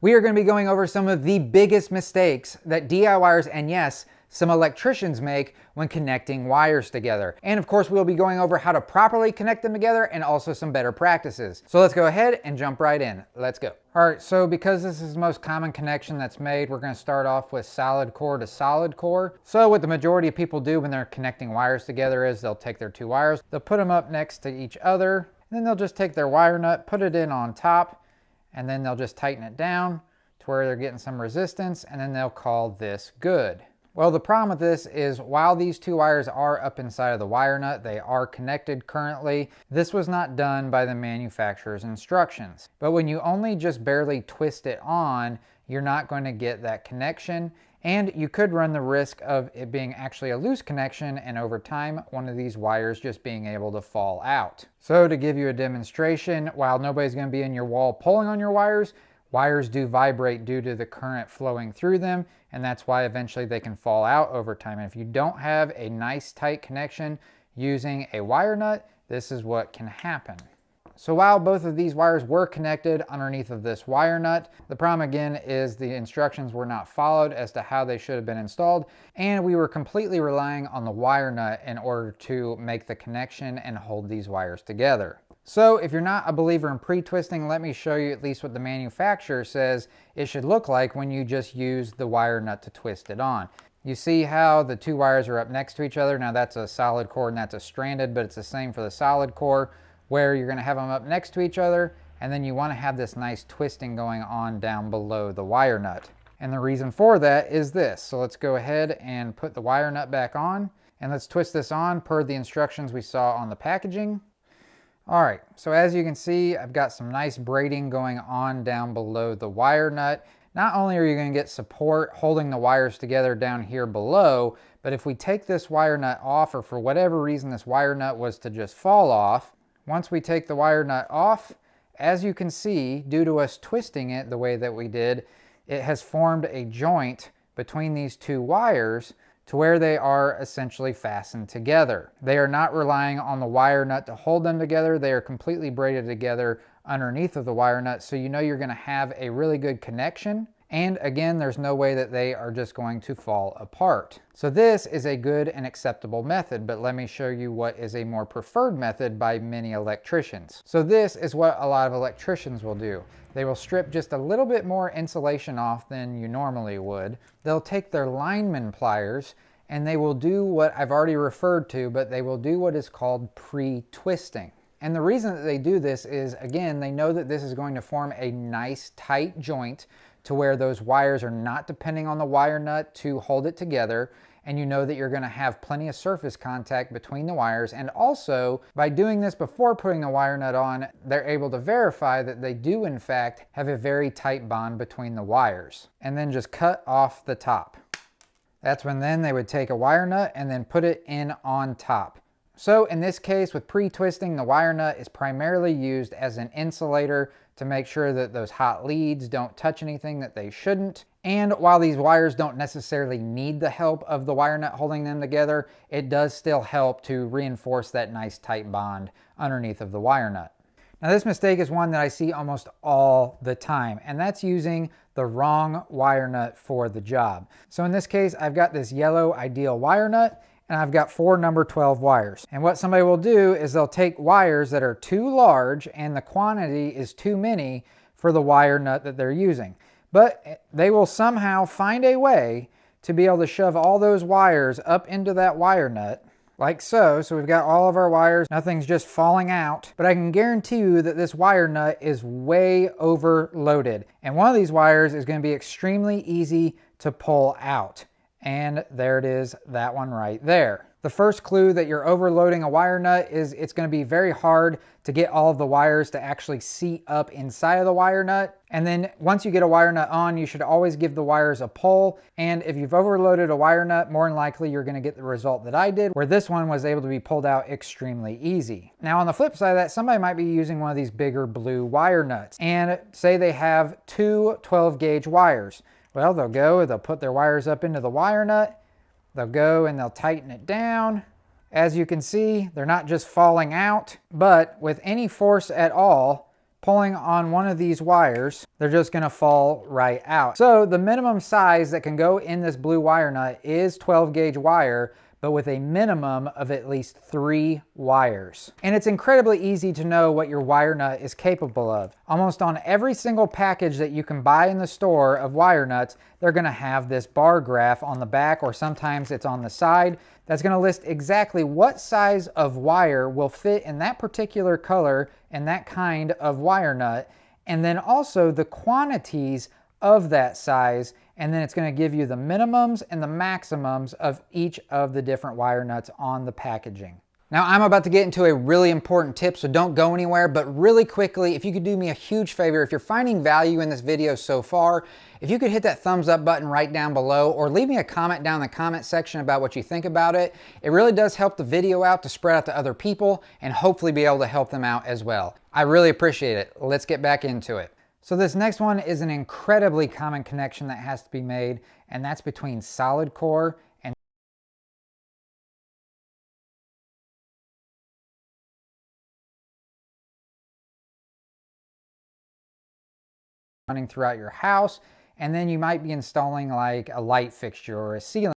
We are going to be going over some of the biggest mistakes that DIYers and yes, some electricians make when connecting wires together. And of course, we'll be going over how to properly connect them together and also some better practices. So let's go ahead and jump right in. Let's go. All right, so because this is the most common connection that's made, we're going to start off with solid core to solid core. So what the majority of people do when they're connecting wires together is they'll take their two wires, they'll put them up next to each other, and then they'll just take their wire nut, put it in on top, and then they'll just tighten it down to where they're getting some resistance, and then they'll call this good. Well, the problem with this is while these two wires are up inside of the wire nut, they are connected currently. This was not done by the manufacturer's instructions. But when you only just barely twist it on, you're not going to get that connection, and you could run the risk of it being actually a loose connection and over time one of these wires just being able to fall out. So to give you a demonstration, while nobody's going to be in your wall pulling on your wires, wires do vibrate due to the current flowing through them, and that's why eventually they can fall out over time. And if you don't have a nice tight connection using a wire nut, this is what can happen. So while both of these wires were connected underneath of this wire nut, the problem again is the instructions were not followed as to how they should have been installed, and we were completely relying on the wire nut in order to make the connection and hold these wires together. So if you're not a believer in pre-twisting, let me show you at least what the manufacturer says it should look like when you just use the wire nut to twist it on. You see how the two wires are up next to each other? Now that's a solid core and that's a stranded, but it's the same for the solid core, where you're going to have them up next to each other, and then you want to have this nice twisting going on down below the wire nut. And the reason for that is this. So let's go ahead and put the wire nut back on, and let's twist this on per the instructions we saw on the packaging. All right, so as you can see, I've got some nice braiding going on down below the wire nut. Not only are you going to get support holding the wires together down here below, but if we take this wire nut off, or for whatever reason this wire nut was to just fall off, once we take the wire nut off, as you can see, due to us twisting it the way that we did, it has formed a joint between these two wires to where they are essentially fastened together. They are not relying on the wire nut to hold them together. They are completely braided together underneath of the wire nut, so you know you're going to have a really good connection. And again, there's no way that they are just going to fall apart. So this is a good and acceptable method, but let me show you what is a more preferred method by many electricians. So this is what a lot of electricians will do. They will strip just a little bit more insulation off than you normally would. They'll take their lineman pliers and they will do what I've already referred to, but they will do what is called pre-twisting. And the reason that they do this is, again, they know that this is going to form a nice tight joint to where those wires are not depending on the wire nut to hold it together, and you know that you're going to have plenty of surface contact between the wires. And also, by doing this before putting the wire nut on, they're able to verify that they do in fact have a very tight bond between the wires. And then just cut off the top. That's when then they would take a wire nut and then put it in on top. So in this case, with pre-twisting, the wire nut is primarily used as an insulator to make sure that those hot leads don't touch anything that they shouldn't. And while these wires don't necessarily need the help of the wire nut holding them together, it does still help to reinforce that nice tight bond underneath of the wire nut. Now this mistake is one that I see almost all the time, and that's using the wrong wire nut for the job. So in this case, I've got this yellow Ideal wire nut, and I've got 4 number 12 wires. And what somebody will do is they'll take wires that are too large and the quantity is too many for the wire nut that they're using. But they will somehow find a way to be able to shove all those wires up into that wire nut, like so. So we've got all of our wires, nothing's just falling out. But I can guarantee you that this wire nut is way overloaded. And one of these wires is going to be extremely easy to pull out. And there it is, that one right there. The first clue that you're overloading a wire nut is it's going to be very hard to get all of the wires to actually seat up inside of the wire nut. And then once you get a wire nut on, you should always give the wires a pull. And if you've overloaded a wire nut, more than likely you're going to get the result that I did, where this one was able to be pulled out extremely easy. Now on the flip side of that, somebody might be using one of these bigger blue wire nuts, and say they have two 12-gauge wires. Well, they'll put their wires up into the wire nut, they'll go and they'll tighten it down. As you can see, they're not just falling out, but with any force at all, pulling on one of these wires, they're just gonna fall right out. So the minimum size that can go in this blue wire nut is 12 gauge wire, but with a minimum of at least 3 wires. And it's incredibly easy to know what your wire nut is capable of. Almost on every single package that you can buy in the store of wire nuts, they're gonna have this bar graph on the back, or sometimes it's on the side, that's gonna list exactly what size of wire will fit in that particular color and that kind of wire nut, and then also the quantities of that size, and then it's going to give you the minimums and the maximums of each of the different wire nuts on the packaging. Now I'm about to get into a really important tip, so don't go anywhere, but really quickly, if you could do me a huge favor, if you're finding value in this video so far, if you could hit that thumbs up button right down below, or leave me a comment down in the comment section about what you think about it. It really does help the video out to spread out to other people and hopefully be able to help them out as well. I really appreciate it. Let's get back into it. So this next one is an incredibly common connection that has to be made, and that's between solid core and running throughout your house. And then you might be installing like a light fixture or a ceiling